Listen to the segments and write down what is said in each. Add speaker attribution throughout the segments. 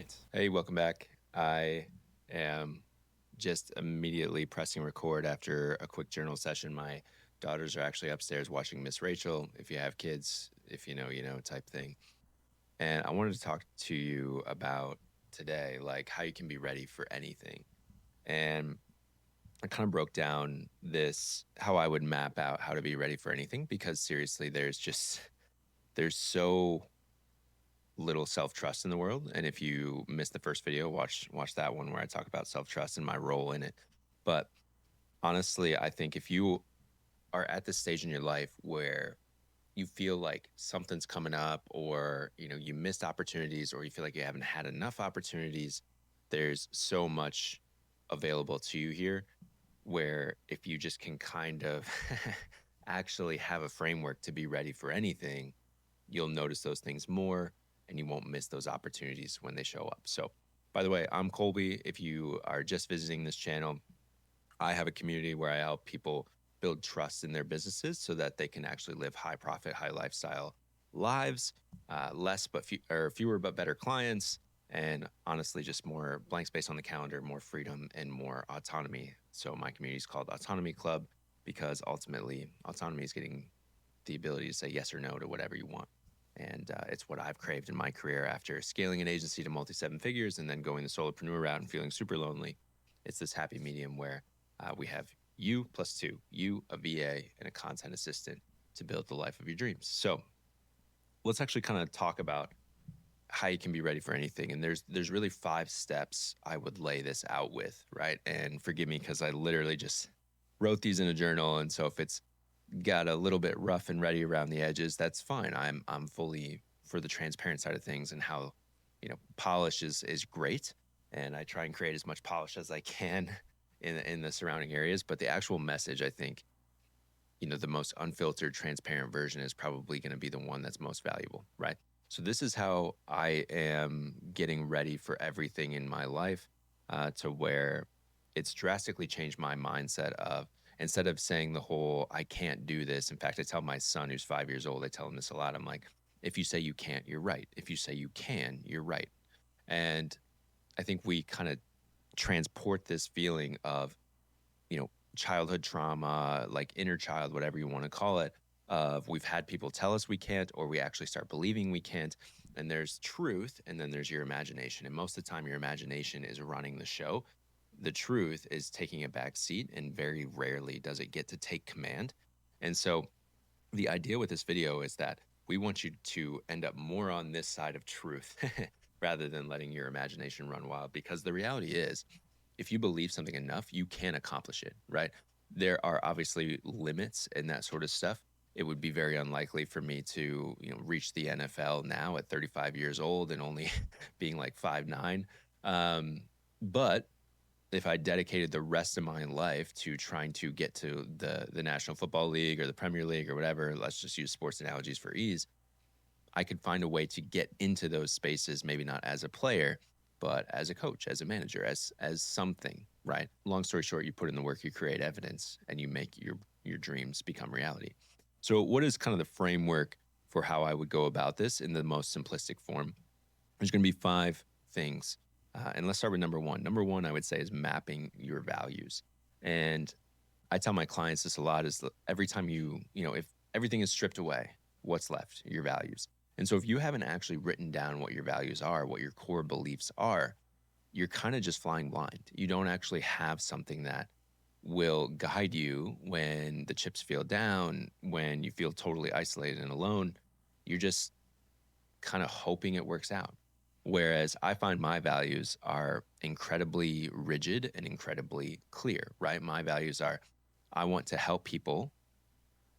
Speaker 1: right. Hey, welcome back. I am just immediately pressing record after a quick journal session. My daughters are actually upstairs watching Miss Rachel. If you have kids, if you know, you know, type thing. And I wanted to talk to you about today, like how you can be ready for anything. And I kind of broke down how I would map out how to be ready for anything because seriously, there's so little self-trust in the world. And if you missed the first video, watch that one where I talk about self-trust and my role in it. But honestly, I think if you are at this stage in your life where you feel like something's coming up, or you missed opportunities, or you feel like you haven't had enough opportunities, there's so much available to you here, where if you just can kind of actually have a framework to be ready for anything, you'll notice those things more and you won't miss those opportunities when they show up. So, by the way, I'm Colby. If you are just visiting this channel, I have a community where I help people build trust in their businesses so that they can actually live high profit, high lifestyle lives, fewer but better clients, and honestly, just more blank space on the calendar, more freedom, and more autonomy. So my community is called Autonomy Club because ultimately, autonomy is getting the ability to say yes or no to whatever you want. And it's what I've craved in my career after scaling an agency to multi seven figures and then going the solopreneur route and feeling super lonely. It's this happy medium where we have you plus two, you, a VA, and a content assistant to build the life of your dreams. So let's actually kind of talk about how you can be ready for anything. And there's really 5 steps I would lay this out with, right? And forgive me because I literally just wrote these in a journal. And so if it's got a little bit rough and ready around the edges, that's fine. I'm fully for the transparent side of things, and how polish is great, and I try and create as much polish as I can in the surrounding areas. But the actual message, I think, the most unfiltered, transparent version is probably going to be the one that's most valuable, right? So this is how I am getting ready for everything in my life, to where it's drastically changed my mindset of, instead of saying the whole I can't do this. In fact, I tell my son who's 5 years old, I tell him this a lot. I'm like, if you say you can't, you're right. If you say you can, you're right. And I think we kind of transport this feeling of, childhood trauma, like inner child, whatever you want to call it, of we've had people tell us we can't, or we actually start believing we can't. And there's truth, and then there's your imagination. And most of the time, your imagination is running the show. The truth is taking a back seat, and very rarely does it get to take command. And so the idea with this video is that we want you to end up more on this side of truth rather than letting your imagination run wild. Because the reality is, if you believe something enough, you can accomplish it, right? There are obviously limits and that sort of stuff. It would be very unlikely for me to, reach the NFL now at 35 years old and only being like 5'9". But if I dedicated the rest of my life to trying to get to the National Football League or the Premier League or whatever, let's just use sports analogies for ease, I could find a way to get into those spaces, maybe not as a player, but as a coach, as a manager, as something, right? Long story short, you put in the work, you create evidence, and you make your dreams become reality. So what is kind of the framework for how I would go about this in the most simplistic form? There's going to be 5 things. And let's start with number 1. Number 1, I would say, is mapping your values. And I tell my clients this a lot, is every time if everything is stripped away, what's left? Your values. And so if you haven't actually written down what your values are, what your core beliefs are, you're kind of just flying blind. You don't actually have something that will guide you when the chips feel down, when you feel totally isolated and alone. You're just kind of hoping it works out. Whereas I find my values are incredibly rigid and incredibly clear, right? My values are, I want to help people,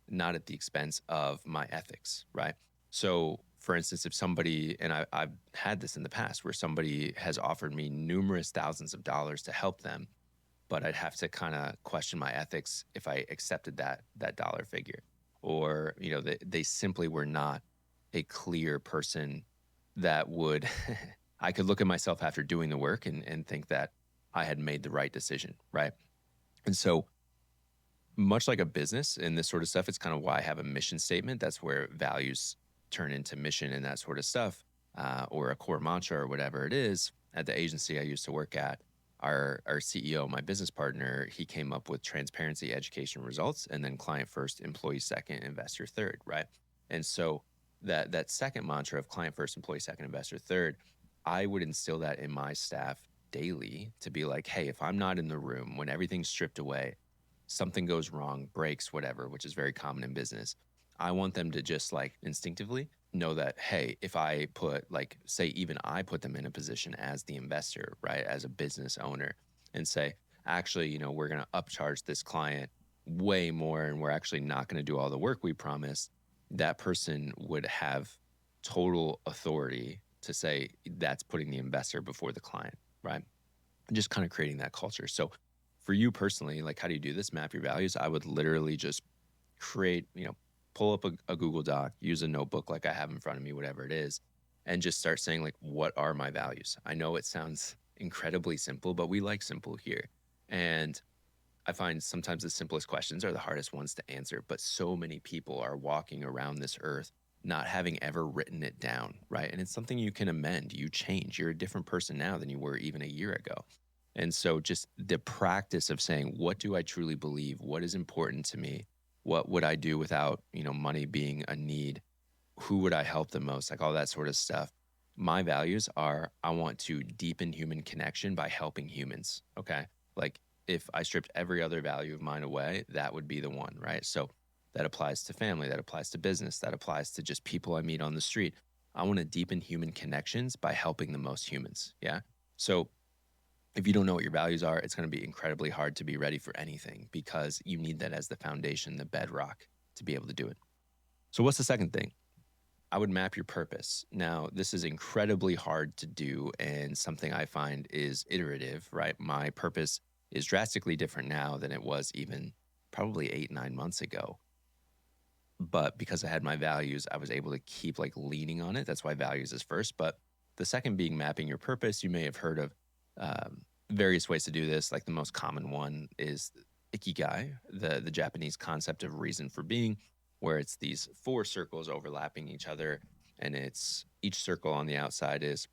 Speaker 1: not at the expense of my ethics, right? So, for instance, if somebody, and I've had this in the past, where somebody has offered me numerous thousands of dollars to help them, but I'd have to kind of question my ethics if I accepted that dollar figure, or they simply were not a clear person that would I could look at myself after doing the work and think that I had made the right decision, right? And so, much like a business and this sort of stuff, it's kind of why I have a mission statement. That's where values turn into mission and that sort of stuff. or a core mantra or whatever it is. At the agency I used to work at, our CEO, my business partner, he came up with transparency, education, results, and then client first, employee second, investor third, right? And so that second mantra of client first, employee second, investor third, I would instill that in my staff daily to be like, hey, if I'm not in the room when everything's stripped away, something goes wrong, breaks, whatever, which is very common in business. I want them to just like instinctively know that, hey, if I put, like, say, even I put them in a position as the investor, right, as a business owner, and say, actually, we're going to upcharge this client way more and we're actually not going to do all the work we promised, that person would have total authority to say that's putting the investor before the client, right? And just kind of creating that culture. So for you personally, like, how do you do this? Map your values. I would literally just create, pull up a Google Doc, use a notebook like I have in front of me, whatever it is, and just start saying, like, what are my values? I know it sounds incredibly simple, but we like simple here. And I find sometimes the simplest questions are the hardest ones to answer, but so many people are walking around this earth not having ever written it down, right? And it's something you can amend, you change. You're a different person now than you were even a year ago. And so just the practice of saying, what do I truly believe? What is important to me? What would I do without, money being a need? Who would I help the most? Like all that sort of stuff. My values are, I want to deepen human connection by helping humans. Okay. Like if I stripped every other value of mine away, that would be the one, right? So that applies to family, that applies to business, that applies to just people I meet on the street. I want to deepen human connections by helping the most humans. Yeah. So if you don't know what your values are, it's going to be incredibly hard to be ready for anything because you need that as the foundation, the bedrock to be able to do it. So what's the second thing? I would map your purpose. Now, this is incredibly hard to do and something I find is iterative, right? My purpose is drastically different now than it was even probably 8, 9 months ago. But because I had my values, I was able to keep like leaning on it. That's why values is first. But the second being mapping your purpose. You may have heard of various ways to do this. Like the most common one is ikigai, the Japanese concept of reason for being, where it's these 4 circles overlapping each other. And it's each circle on the outside is,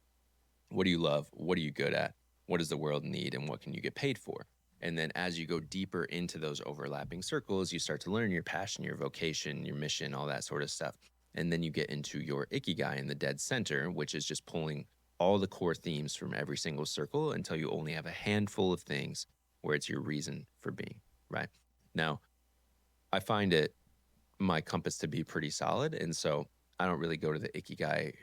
Speaker 1: what do you love? What are you good at? What does the world need? And what can you get paid for? And then as you go deeper into those overlapping circles, you start to learn your passion, your vocation, your mission, all that sort of stuff. And then you get into your ikigai in the dead center, which is just pulling all the core themes from every single circle until you only have a handful of things where it's your reason for being, right? Now, I find it my compass to be pretty solid. And so I don't really go to the ikigai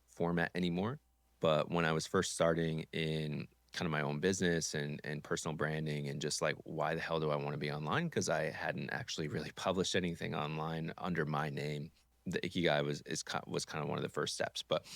Speaker 1: format anymore. But when I was first starting in kind of my own business and personal branding and just like, why the hell do I want to be online? Because I hadn't actually really published anything online under my name. The ikigai was kind of one of the first steps. But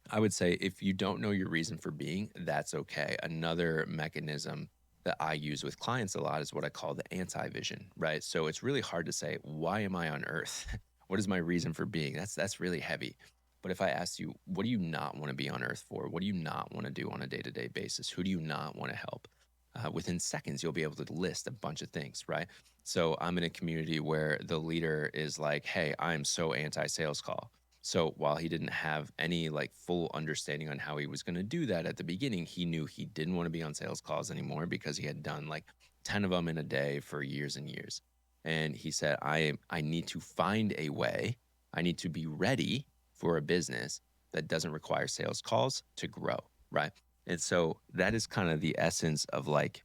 Speaker 1: I would say if you don't know your reason for being, that's okay. Another mechanism that I use with clients a lot is what I call the anti-vision, right? So it's really hard to say, why am I on earth? What is my reason for being? That's really heavy. But if I ask you, what do you not want to be on earth for? What do you not want to do on a day-to-day basis? Who do you not want to help? Within seconds, you'll be able to list a bunch of things, right? So I'm in a community where the leader is like, hey, I'm so anti-sales call. So while he didn't have any like full understanding on how he was going to do that at the beginning, he knew he didn't want to be on sales calls anymore because he had done like 10 of them in a day for years and years. And he said, I need to find a way. I need to be ready for a business that doesn't require sales calls to grow, right? And so that is kind of the essence of like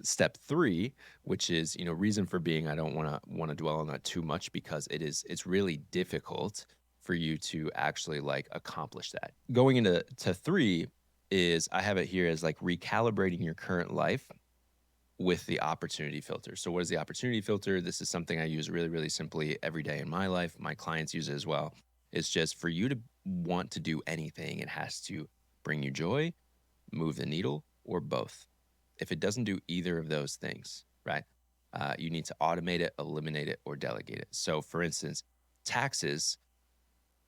Speaker 1: step 3, which is, reason for being. I don't want to dwell on that too much because it's really difficult for you to actually like accomplish that. Going into 3 is, I have it here as like recalibrating your current life with the opportunity filter. So what is the opportunity filter? This is something I use really, really simply every day in my life. My clients use it as well. It's just for you to want to do anything, it has to bring you joy, move the needle, or both. If it doesn't do either of those things, right, you need to automate it, eliminate it, or delegate it. So for instance, taxes,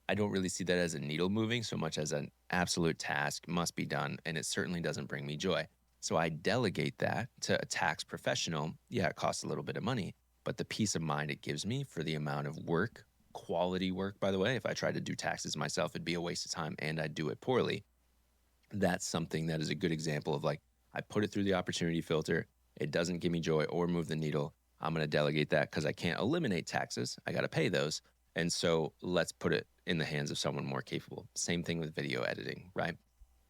Speaker 1: I don't really see that as a needle moving so much as an absolute task, must be done, and it certainly doesn't bring me joy. So I delegate that to a tax professional. Yeah, it costs a little bit of money, but the peace of mind it gives me for the amount of work quality work, by the way. If I tried to do taxes myself, it'd be a waste of time and I'd do it poorly. That's something that is a good example of like, I put it through the opportunity filter. It doesn't give me joy or move the needle. I'm going to delegate that because I can't eliminate taxes. I got to pay those. And so let's put it in the hands of someone more capable. Same thing with video editing, right?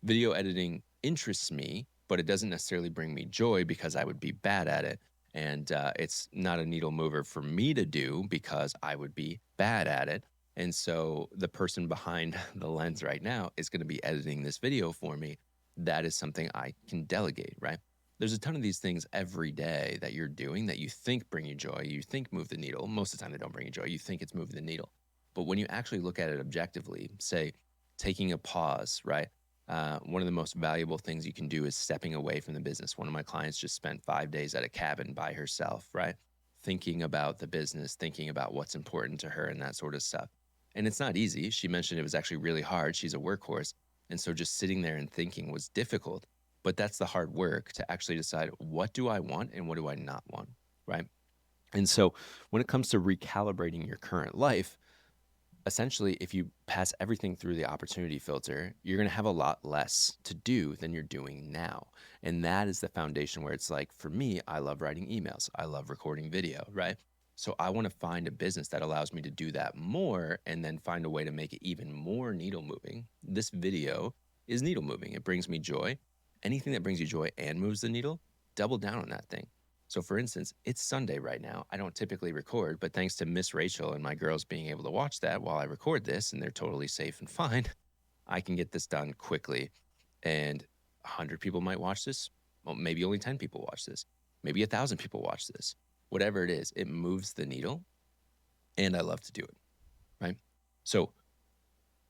Speaker 1: Video editing interests me, but it doesn't necessarily bring me joy because I would be bad at it. And it's not a needle mover for me to do because I would be bad at it. And so the person behind the lens right now is going to be editing this video for me. That is something I can delegate, right? There's a ton of these things every day that you're doing that you think bring you joy, you think move the needle. Most of the time, they don't bring you joy. You think it's moving the needle. But when you actually look at it objectively, say taking a pause, right? One of the most valuable things you can do is stepping away from the business. One of my clients just spent 5 days at a cabin by herself, right? Thinking about the business, thinking about what's important to her and that sort of stuff. And it's not easy. She mentioned it was actually really hard. She's a workhorse. And so just sitting there and thinking was difficult. But that's the hard work to actually decide what do I want and what do I not want, right? And so when it comes to recalibrating your current life, essentially, if you pass everything through the opportunity filter, you're going to have a lot less to do than you're doing now. And that is the foundation where it's like, for me, I love writing emails. I love recording video, right? So I want to find a business that allows me to do that more and then find a way to make it even more needle moving. This video is needle moving. It brings me joy. Anything that brings you joy and moves the needle, double down on that thing. So for instance, it's Sunday right now. I don't typically record, but thanks to Miss Rachel and my girls being able to watch that while I record this and they're totally safe and fine, I can get this done quickly. And 100 people might watch this. Well, maybe only 10 people watch this. Maybe 1,000 people watch this. Whatever it is, it moves the needle and I love to do it, right? So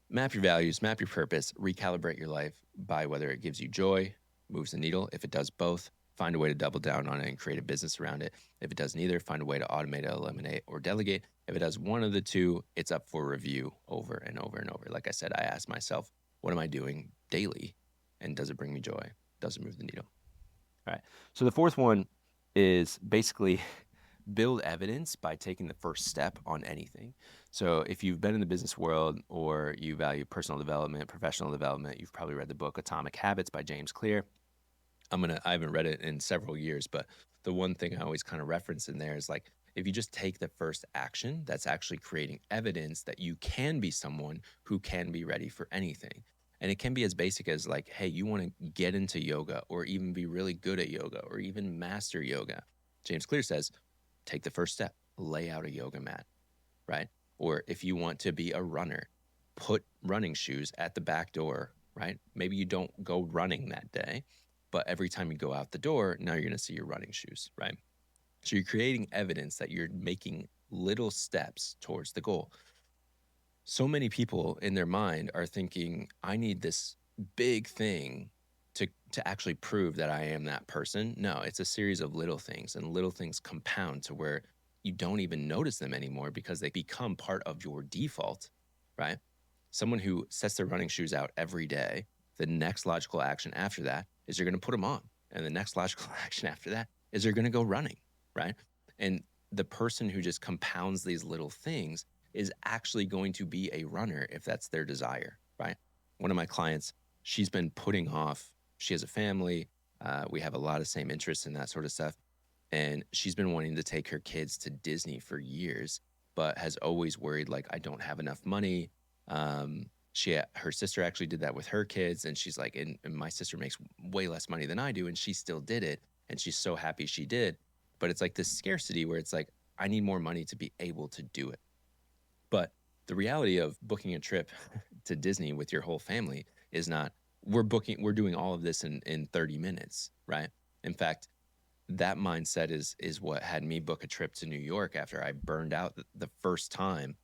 Speaker 1: map your values, map your purpose, recalibrate your life by whether it gives you joy, moves the needle. If it does both, find a way to double down on it and create a business around it. If it does neither, find a way to automate, eliminate, or delegate. If it does one of the two, it's up for review over and over and over. Like I said, I ask myself, what am I doing daily? And does it bring me joy? Does it move the needle? All right. So the fourth one is basically build evidence by taking the first step on anything. So if you've been in the business world or you value personal development, professional development, you've probably read the book Atomic Habits by James Clear. I haven't read it in several years, but the one thing I always kind of reference in there is like, if you just take the first action, that's actually creating evidence that you can be someone who can be ready for anything. And it can be as basic as like, hey, you want to get into yoga or even be really good at yoga or even master yoga. James Clear says, take the first step, lay out a yoga mat, right? Or if you want to be a runner, put running shoes at the back door, right? Maybe you don't go running that day, but every time you go out the door, now you're going to see your running shoes, right? So you're creating evidence that you're making little steps towards the goal. So many people in their mind are thinking, I need this big thing to actually prove that I am that person. No, it's a series of little things, and little things compound to where you don't even notice them anymore because they become part of your default, right? Someone who sets their running shoes out every day, the next logical action after that is they're going to put them on. And the next logical action after that is they're going to go running, right? And the person who just compounds these little things is actually going to be a runner if that's their desire, right? One of my clients, she's been putting off, she has a family. We have a lot of same interests in that sort of stuff. And she's been wanting to take her kids to Disney for years, but has always worried, like, I don't have enough money. Her sister actually did that with her kids. And she's like, and my sister makes way less money than I do. And she still did it. And she's so happy she did. But it's like this scarcity where it's like, I need more money to be able to do it. But the reality of booking a trip to Disney with your whole family is not, we're doing all of this in 30 minutes, right? In fact, that mindset is what had me book a trip to New York after I burned out the first time.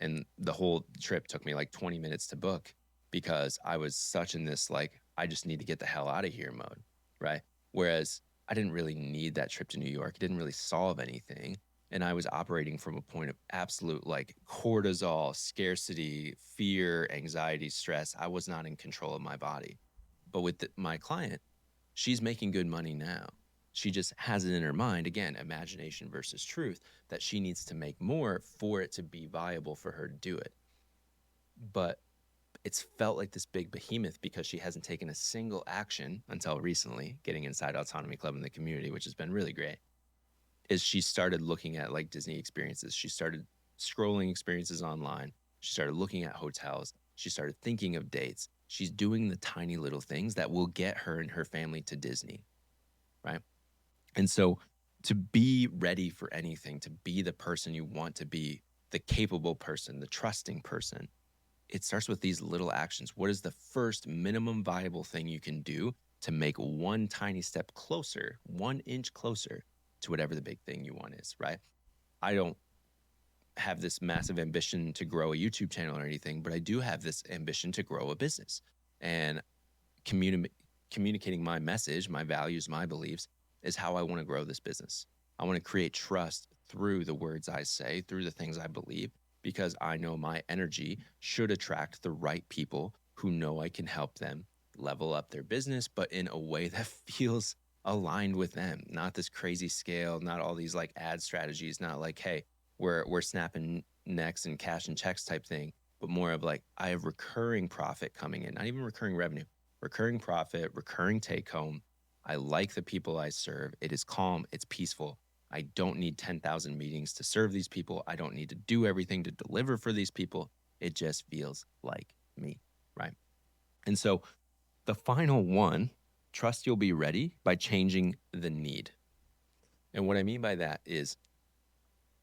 Speaker 1: And the whole trip took me like 20 minutes to book because I was such in this, like, I just need to get the hell out of here mode, right? Whereas I didn't really need that trip to New York. It didn't really solve anything. And I was operating from a point of absolute like cortisol, scarcity, fear, anxiety, stress. I was not in control of my body. But with my client, she's making good money now. She just has it in her mind, again, imagination versus truth, that she needs to make more for it to be viable for her to do it. But it's felt like this big behemoth because she hasn't taken a single action until recently, getting inside Autonomy Club in the community, which has been really great. Is she started looking at like Disney experiences. She started scrolling experiences online. She started looking at hotels. She started thinking of dates. She's doing the tiny little things that will get her and her family to Disney, right? And so to be ready for anything, to be the person you want to be, the capable person, the trusting person, it starts with these little actions. What is the first minimum viable thing you can do to make one tiny step closer, 1 inch closer to whatever the big thing you want is, right? I don't have this massive ambition to grow a YouTube channel or anything, but I do have this ambition to grow a business. And communicating my message, my values, my beliefs is how I want to grow this business. I want to create trust through the words I say, through the things I believe, because I know my energy should attract the right people who know I can help them level up their business, but in a way that feels aligned with them, not this crazy scale, not all these like ad strategies, not like, hey, we're snapping necks and cash and checks type thing, but more of like, I have recurring profit coming in, not even recurring revenue, recurring profit, recurring take home. I like the people I serve. It is calm, it's peaceful. I don't need 10,000 meetings to serve these people. I don't need to do everything to deliver for these people. It just feels like me, right? And so the final one, trust you'll be ready by changing the need. And what I mean by that is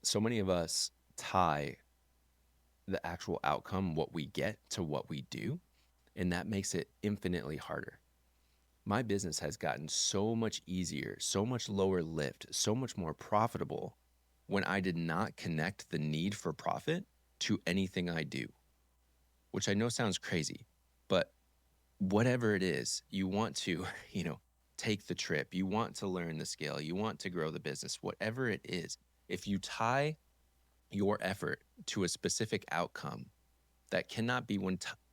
Speaker 1: so many of us tie the actual outcome, what we get, to what we do, and that makes it infinitely harder. My business has gotten so much easier, so much lower lift, so much more profitable when I did not connect the need for profit to anything I do, which I know sounds crazy, but whatever it is, you want to, take the trip, you want to learn the skill, you want to grow the business, whatever it is, if you tie your effort to a specific outcome that cannot be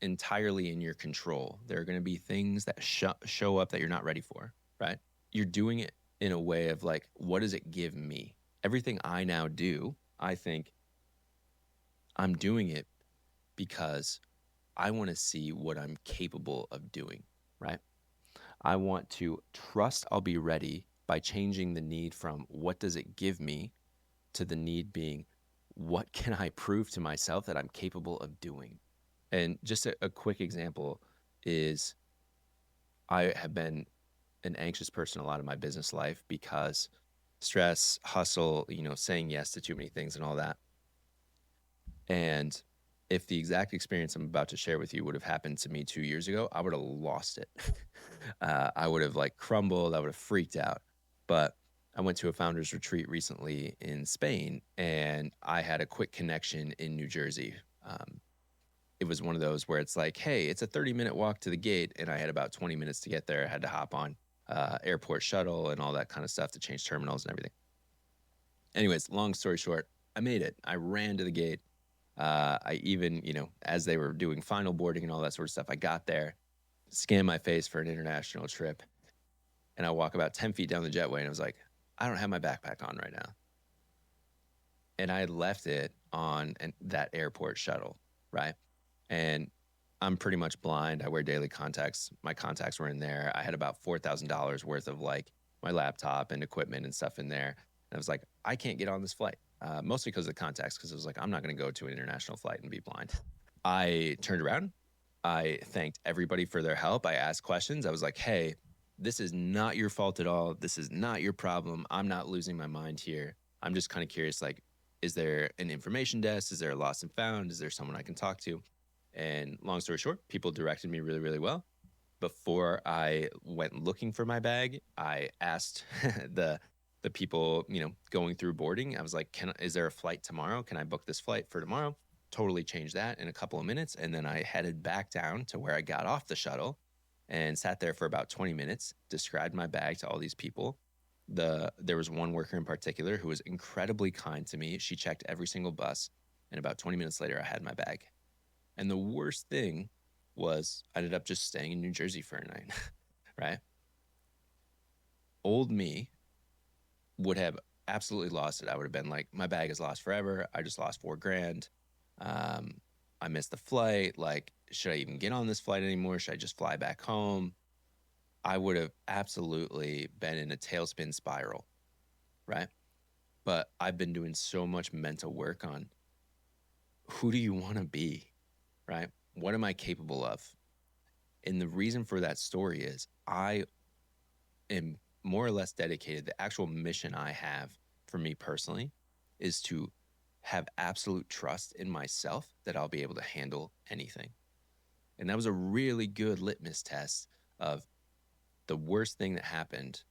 Speaker 1: entirely in your control. There are going to be things that show up that you're not ready for, right? You're doing it in a way of like, what does it give me? Everything I now do, I think I'm doing it because I want to see what I'm capable of doing, right? I want to trust I'll be ready by changing the need from what does it give me to the need being what can I prove to myself that I'm capable of doing? And just a quick example is I have been an anxious person a lot of my business life because stress, hustle, saying yes to too many things and all that. And if the exact experience I'm about to share with you would have happened to me 2 years ago, I would have lost it. I would have like crumbled. I would have freaked out. But I went to a founders retreat recently in Spain, and I had a quick connection in New Jersey. It was one of those where it's like, hey, it's a 30-minute walk to the gate, and I had about 20 minutes to get there. I had to hop on airport shuttle and all that kind of stuff to change terminals and everything. Anyways, long story short, I made it. I ran to the gate. I even, as they were doing final boarding and all that sort of stuff, I got there, scanned my face for an international trip, and I walk about 10 feet down the jetway, and I was like, I don't have my backpack on right now. And I had left it on that airport shuttle, right? And I'm pretty much blind. I wear daily contacts. My contacts were in there. I had about $4,000 worth of like my laptop and equipment and stuff in there. And I was like, I can't get on this flight, mostly because of the contacts, because I was like, I'm not going to go to an international flight and be blind. I turned around. I thanked everybody for their help. I asked questions. I was like, hey, this is not your fault at all. This is not your problem. I'm not losing my mind here. I'm just kind of curious, like, is there an information desk? Is there a lost and found? Is there someone I can talk to? And long story short, people directed me really, really well. Before I went looking for my bag, I asked the people, going through boarding. I was like, is there a flight tomorrow? Can I book this flight for tomorrow? Totally changed that in a couple of minutes. And then I headed back down to where I got off the shuttle and sat there for about 20 minutes, described my bag to all these people. There was one worker in particular who was incredibly kind to me. She checked every single bus. And about 20 minutes later, I had my bag. And the worst thing was I ended up just staying in New Jersey for a night, right? Old me would have absolutely lost it. I would have been like, my bag is lost forever. I just lost 4 grand. Um, I missed the flight. Like, should I even get on this flight anymore? Should I just fly back home? I would have absolutely been in a tailspin spiral, right? But I've been doing so much mental work on who do you want to be, right? What am I capable of? And the reason for that story is I am more or less dedicated. The actual mission I have for me personally is to have absolute trust in myself that I'll be able to handle anything. And that was a really good litmus test of the worst thing that happened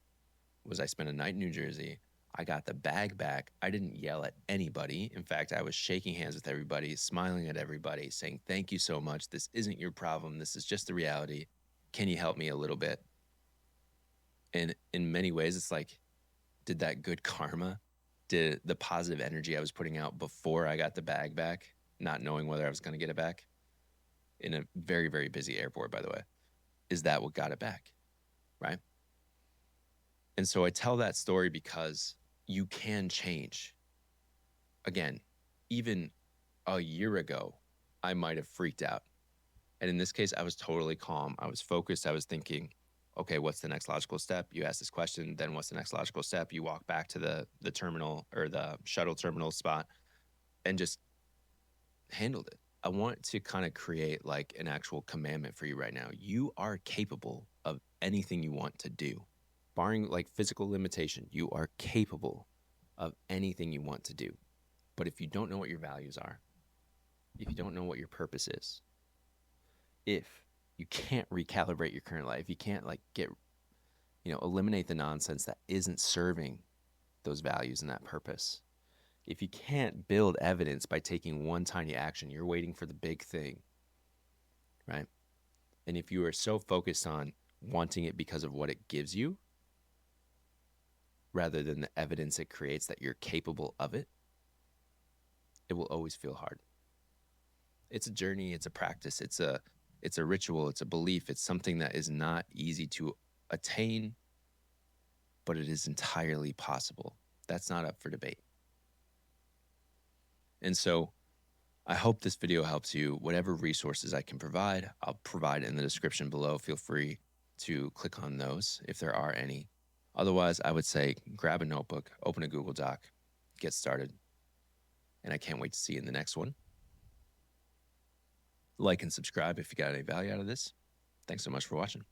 Speaker 1: was I spent a night in New Jersey. I got the bag back. I didn't yell at anybody. In fact, I was shaking hands with everybody, smiling at everybody, saying, "Thank you so much. This isn't your problem. This is just the reality. Can you help me a little bit?" And in many ways, it's like, did that good karma, did the positive energy I was putting out before I got the bag back, not knowing whether I was going to get it back in a very, very busy airport, by the way, is that what got it back? Right. And so I tell that story because you can change. Again, even a year ago, I might have freaked out. And in this case, I was totally calm. I was focused. I was thinking, okay, what's the next logical step? You ask this question, then what's the next logical step? You walk back to the terminal or the shuttle terminal spot and just handled it. I want to kind of create like an actual commandment for you right now. You are capable of anything you want to do, barring like physical limitation. You are capable of anything you want to do. But if you don't know what your values are, if you don't know what your purpose is, if you can't recalibrate your current life, you can't like eliminate the nonsense that isn't serving those values and that purpose. If you can't build evidence by taking one tiny action, you're waiting for the big thing, right? And if you are so focused on wanting it because of what it gives you, rather than the evidence it creates that you're capable of it, it will always feel hard. It's a journey, it's a practice, it's a ritual, it's a belief, it's something that is not easy to attain, but it is entirely possible. That's not up for debate. And so I hope this video helps you. Whatever resources I can provide, I'll provide in the description below. Feel free to click on those if there are any. Otherwise, I would say grab a notebook, open a Google Doc, get started. And I can't wait to see you in the next one. Like and subscribe if you got any value out of this. Thanks so much for watching.